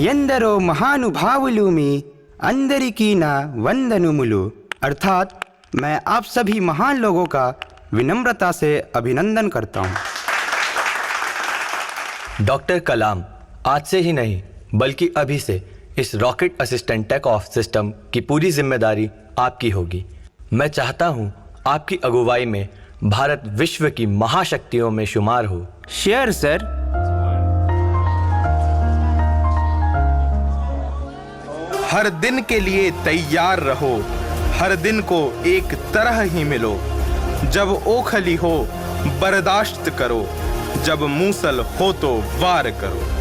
Speaker 18: ఎందరో महानुभावुलु में अंदरिकी ना वंदनुमुलु, अर्थात मैं आप सभी महान लोगों का विनम्रता से अभिनंदन करता हूँ।
Speaker 19: डॉक्टर कलाम, आज से ही नहीं बल्कि अभी से इस rocket assistant take off system की पूरी जिम्मेदारी आपकी होगी। मैं चाहता हूँ आपकी अगुवाई में भारत विश्व की महाशक्तियों में शुमार हो।
Speaker 18: Share sir.
Speaker 11: हर दिन के लिए तैयार रहो, हर दिन को एक तरह ही मिलो। जब ओखली हो बर्दाश्त करो, जब मूसल हो तो वार करो।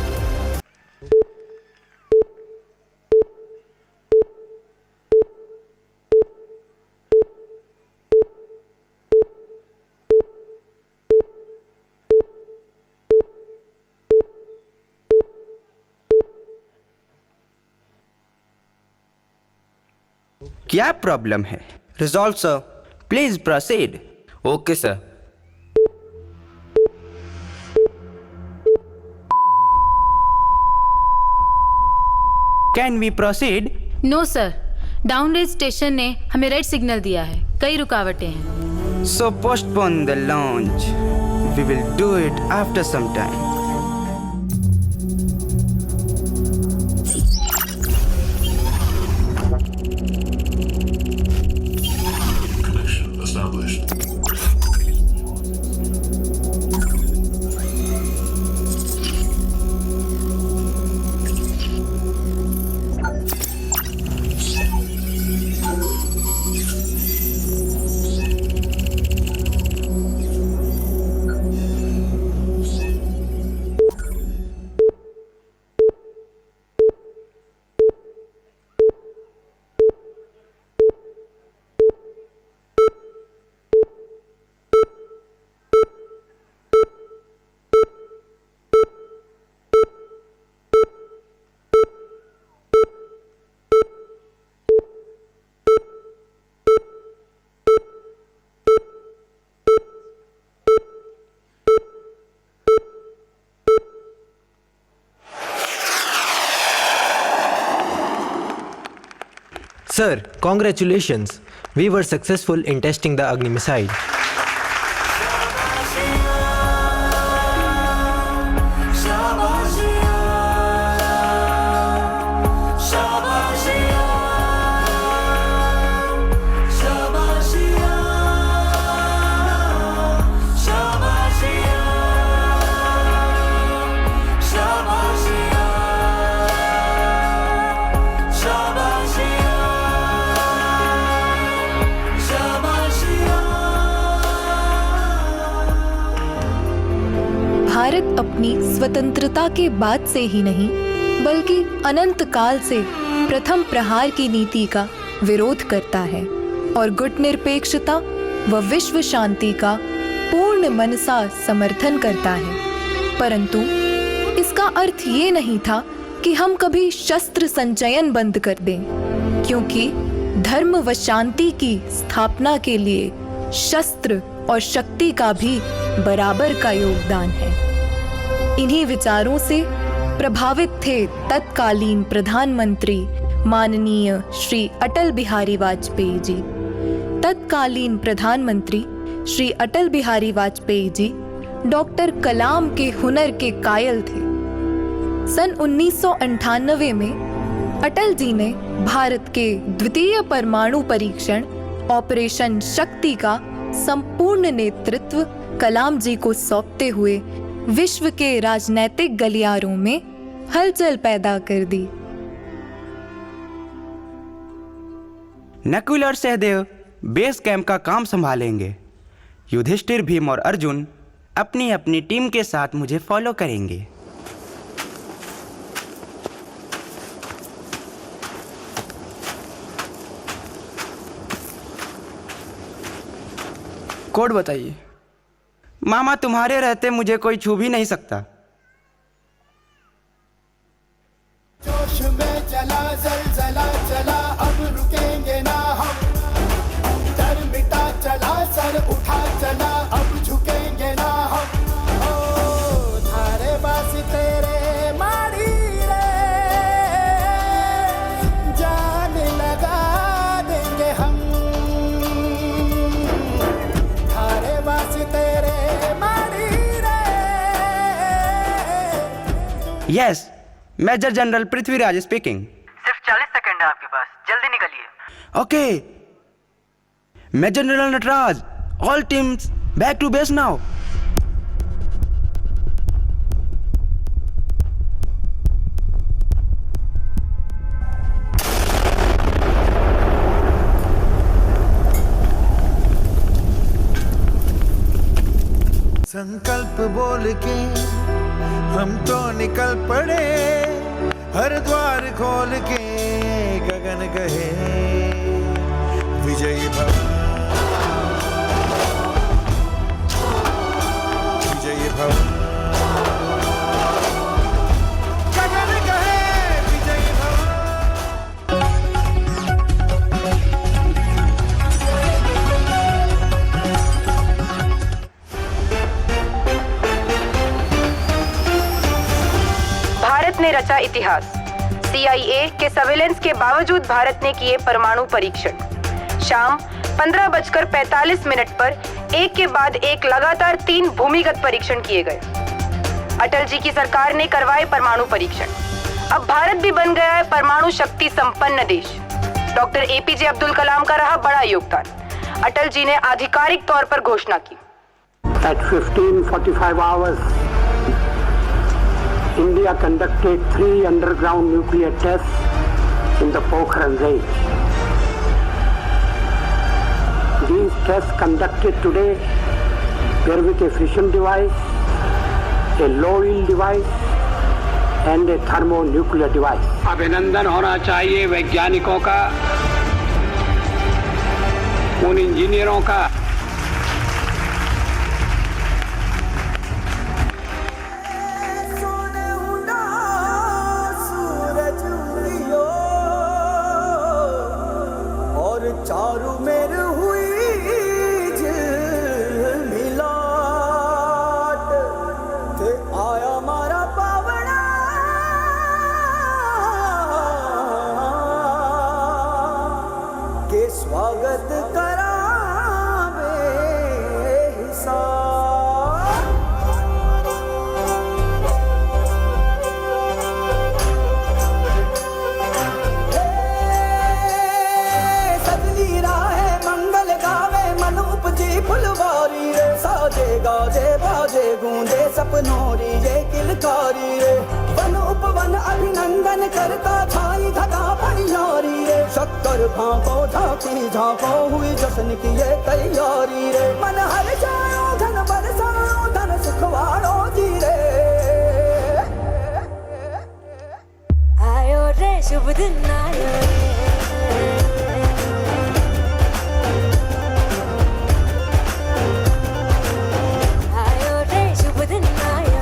Speaker 18: क्या प्रॉब्लम है? Resolve sir, please proceed.
Speaker 14: Okay sir.
Speaker 18: Can we proceed?
Speaker 13: No sir, down range station ने हमें रेड सिग्नल दिया है, कई रुकावटें हैं।
Speaker 18: So postpone the launch, we will do it after some time.
Speaker 12: Sir, congratulations. We were successful in testing the Agni missile.
Speaker 2: Bharat अपनी स्वतंत्रता के बाद से ही नहीं बल्कि अनंत काल से प्रथम प्रहार की नीति का विरोध करता है और गुटनिरपेक्षता व विश्व शांति का पूर्ण मनसा समर्थन करता है। परंतु इसका अर्थ ये नहीं था कि हम कभी शस्त्र संचयन बंद कर दें, क्योंकि धर्म व शांति की स्थापना के लिए शस्त्र और शक्ति का भी बराबर का योगदान है। इन्हीं विचारों से प्रभावित थे तत्कालीन प्रधानमंत्री माननीय श्री अटल बिहारी वाजपेयी जी। तत्कालीन प्रधानमंत्री श्री अटल बिहारी वाजपेयी जी डॉक्टर कलाम के हुनर के कायल थे। सन 1998 में अटल जी ने भारत के द्वितीय परमाणु परीक्षण ऑपरेशन शक्ति का संपूर्ण नेतृत्व कलाम जी को सौंपते हुए विश्व के राजनैतिक गलियारों में हलचल पैदा कर दी।
Speaker 18: नकुल और सहदेव बेस कैंप का काम संभालेंगे। युधिष्ठिर, भीम और अर्जुन अपनी अपनी टीम के साथ मुझे फॉलो करेंगे।
Speaker 10: कोड बताइए।
Speaker 18: मामा, तुम्हारे रहते मुझे कोई छू भी नहीं सकता।
Speaker 5: जोश में चला ज़लज़ला चला, अब रुकेंगे ना हम। डर मिटा चला, सर उठा चला, अब झुकेंगे ना हम। ओ धारे बासी तेरे मारी रे, जान लगा देंगे हम। धारे बासी तेरे
Speaker 18: yes, major general Prithviraj speaking.
Speaker 10: सिर्फ 40 सेकंड है आपके पास, जल्दी निकलिए।
Speaker 18: Okay, major general Natraj, all teams back to base now.
Speaker 5: संकल्प बोल के हम तो निकल पड़े, हर द्वार खोल के गगन गए। विजयी भव, विजयी भव, गगन गए, विजयी भव।
Speaker 4: भारत ने रचा इतिहास। CIA के सर्वेलेंस के बावजूद भारत ने किए परमाणु परीक्षण। शाम 15:45 पर एक के बाद एक लगातार 3 भूमिगत परीक्षण किए गए। अटल जी की सरकार ने करवाए परमाणु परीक्षण। अब भारत भी बन गया है परमाणु शक्ति संपन्न देश। डॉक्टर APJ अब्दुल कलाम का रहा बड़ा योगदान। अटल जी ने आधिकारिक तौर पर घोषणा की।
Speaker 5: At 15:45 hours, India conducted 3 underground nuclear tests in the Pokhran range. These tests conducted today were with a fission device, a low yield device and a thermonuclear device. अभिनंदन होना चाहिए वैज्ञानिकों का, उन इंजीनियरों का चारू मेर हुई मिलाट थे आया मारा पावना।
Speaker 8: 1
Speaker 5: अधिकारी रे वन उपवन अभिनंदन करता छाई धगा परियारी रे शक्कर भापो झांकी झांको हुई जश्न की ये तैयारी रे मन हर जाओ धन बरसाओ धन सुखवाड़ो जी रे
Speaker 16: आयो रे शुभ दिन आयो आयो रे शुभ दिन आयो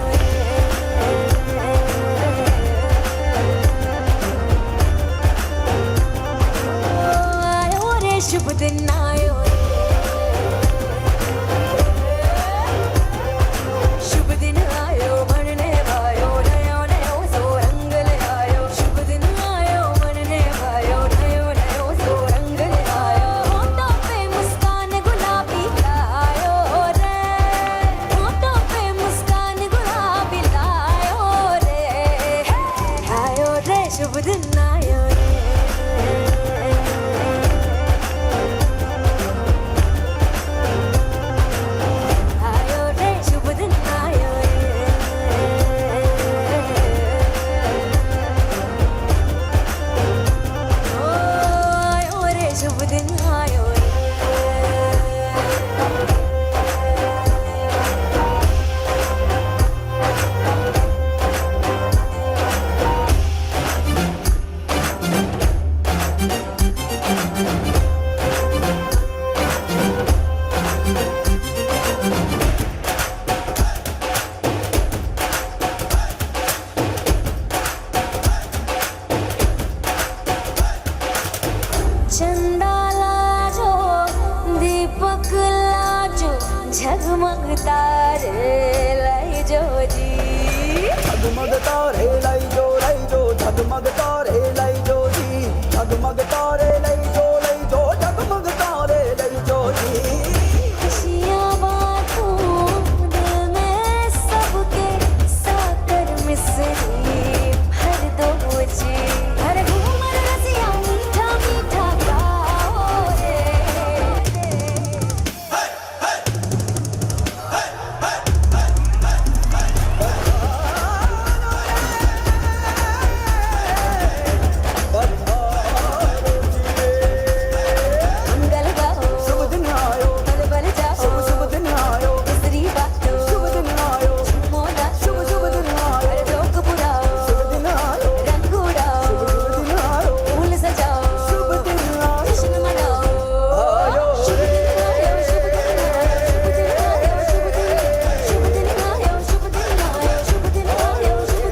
Speaker 16: आयो रे शुभ दिन आयो शुभ दिन आयो मनने भायो नयो नयो सो रंग ले आयो शुभ दिन आयो मनने भायो नयो नयो सो रंग ले आयो होठों पे मुस्कान गुलाबी लायो रे होठों पे मुस्कान गुलाबी लायो रे आयो रे शुभ दिन आयो आयो रे शुभ दिन आयो आयो रे शुभ दिन आयो चंदा लाजो दीपक लाजो झगमग तारे लाई जो जी
Speaker 5: झगमग तारे लाई जो झगमग तारे लाई जो जी झगमग तारे लाई जो झगमग तारे लाई जो जी
Speaker 16: खुशियाँ बांटूं दिल में सबके साकर मिसरी भर दो जी हर घूमर रसिया मीठा मीठा गाओ रे मंगल गाओ
Speaker 5: शुभ दिन आयो
Speaker 16: बल बल जाओ
Speaker 5: शुभ दिन आयो
Speaker 16: मिसरी बाटो
Speaker 5: शुभ दिन आयो
Speaker 16: मोदा
Speaker 5: शुभ दिन आयो
Speaker 16: हर जोक पुराओ
Speaker 5: शुभ दिन आयो
Speaker 16: रंग उड़ाओ
Speaker 5: शुभ दिन आयो
Speaker 16: फूल सजाओ
Speaker 5: शुभ दिन आयो
Speaker 16: जश्न मनाओ
Speaker 5: आयो
Speaker 16: शुभ दिन आयो शुभ दिन आयो शुभ दिन आयो शुभ दिन आयो शुभ दिन आयो शुभ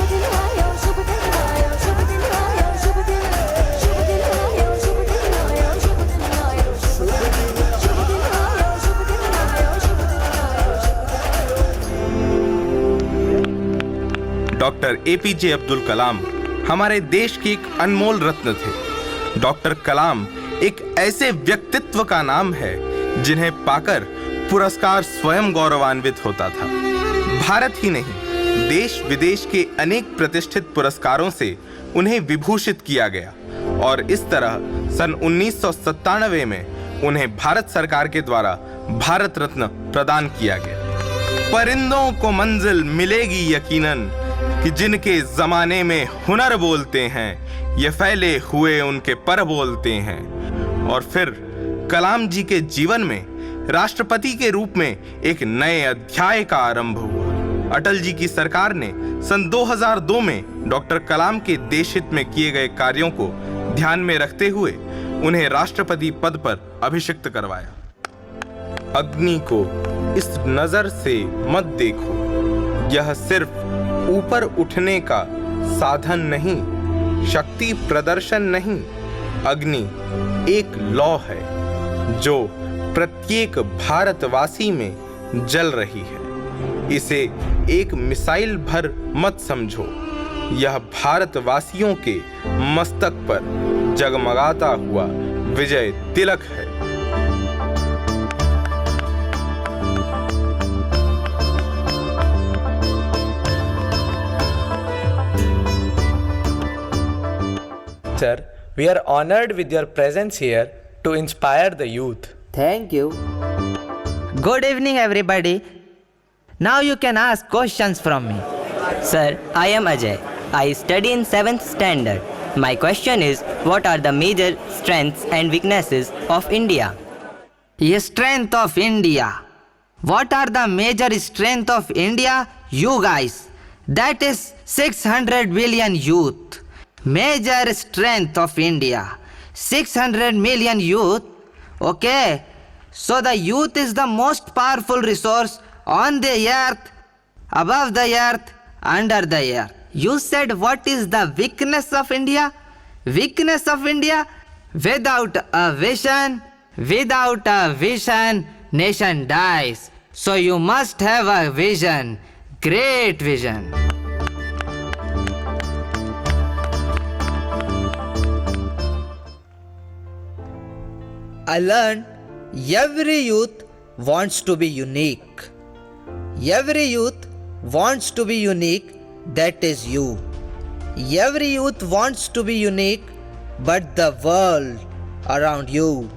Speaker 16: दिन आयो शुभ दिन आयो शुभ दिन आयो शुभ दिन आयो शुभ दिन आयो शुभ दिन आयो शुभ दिन आयो शुभ दिन आयो शुभ दिन आयो शुभ दिन आयो शुभ दिन आयो
Speaker 11: डॉक्टर एपीजे अब्दुल कलाम हमारे देश के एक अनमोल रत्न थे। डॉक्टर कलाम एक ऐसे व्यक्तित्व का नाम है जिन्हें पाकर पुरस्कार स्वयं गौरवान्वित होता था। भारत ही नहीं, देश विदेश के अनेक प्रतिष्ठित पुरस्कारों से उन्हें विभूषित किया गया और इस तरह सन 1997 में उन्हें भारत सरकार के द्वारा भारत रत्न प्रदान किया गया। परिंदों को मंजिल मिलेगी यकीनन कि जिनके जमाने में हुनर बोलते हैं, ये फैले हुए उनके पर बोलते हैं। और फिर कलाम जी के जीवन में राष्ट्रपति के रूप में एक नए अध्याय का आरंभ हुआ। अटल जी की सरकार ने सन 2002 में डॉक्टर कलाम के देशहित में किए गए कार्यों को ध्यान में रखते हुए उन्हें राष्ट्रपति पद पर अभिषिक्त करवाया। अग्नि को इस नजर से मत देखो, यह सिर्फ ऊपर उठने का साधन नहीं, शक्ति प्रदर्शन नहीं। अग्नि एक लौ है जो प्रत्येक भारतवासी में जल रही है। इसे एक मिसाइल भर मत समझो, यह भारतवासियों के मस्तक पर जगमगाता हुआ विजय तिलक है।
Speaker 15: Sir, we are honored with your presence here to inspire the youth.
Speaker 10: Thank you.
Speaker 14: Good evening, everybody.
Speaker 20: Now you can ask questions from me.
Speaker 14: Sir, I am Ajay. I study in 7th standard. My question is, what are the major strengths and weaknesses of India?
Speaker 20: The strength of India. What are the major strength of India? You guys. That is 600 billion youth. Major strength of India. 600 million youth. Okay. So the youth is the most powerful resource on the earth, above the earth, under the earth. You said what is the weakness of India? Weakness of India? Without a vision, nation dies. So you must have a vision, great vision. I learned every youth wants to be unique. Every youth wants to be unique, that is you. Every youth wants to be unique, but the world around you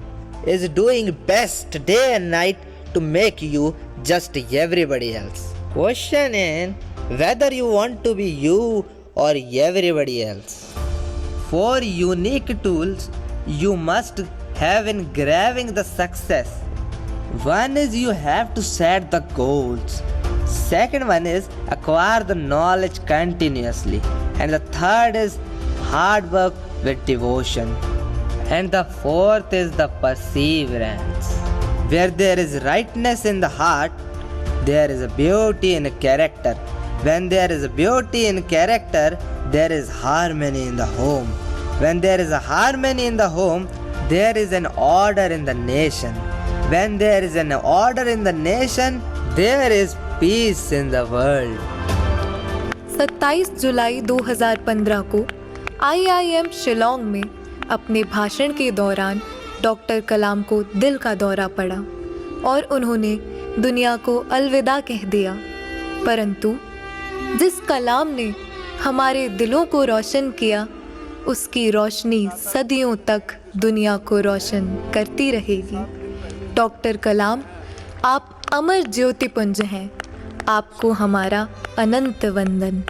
Speaker 20: is doing best day and night to make you just everybody else. Question is whether you want to be you or everybody else. For unique tools, you must have in grabbing the success. One is you have to set the goals. Second one is acquire the knowledge continuously. And the third is hard work with devotion. And the fourth is the perseverance. Where there is rightness in the heart, there is a beauty in character. When there is a beauty in character, there is harmony in the home. When there is a harmony in the home, there is an order in the nation. When there is an order in the nation, there is peace in the world.
Speaker 2: 27 जुलाई 2015 को IIM Shillong में अपने भाषण के दौरान doctor कलाम को दिल का दौरा पड़ा और उन्होंने दुनिया को अलविदा कह दिया। परंतु जिस कलाम ने हमारे दिलों को रोशन किया, उसकी रोशनी सदियों तक दुनिया को रोशन करती रहेगी। डॉक्टर कलाम, आप अमर ज्योतिपुंज हैं। आपको हमारा अनंत वंदन।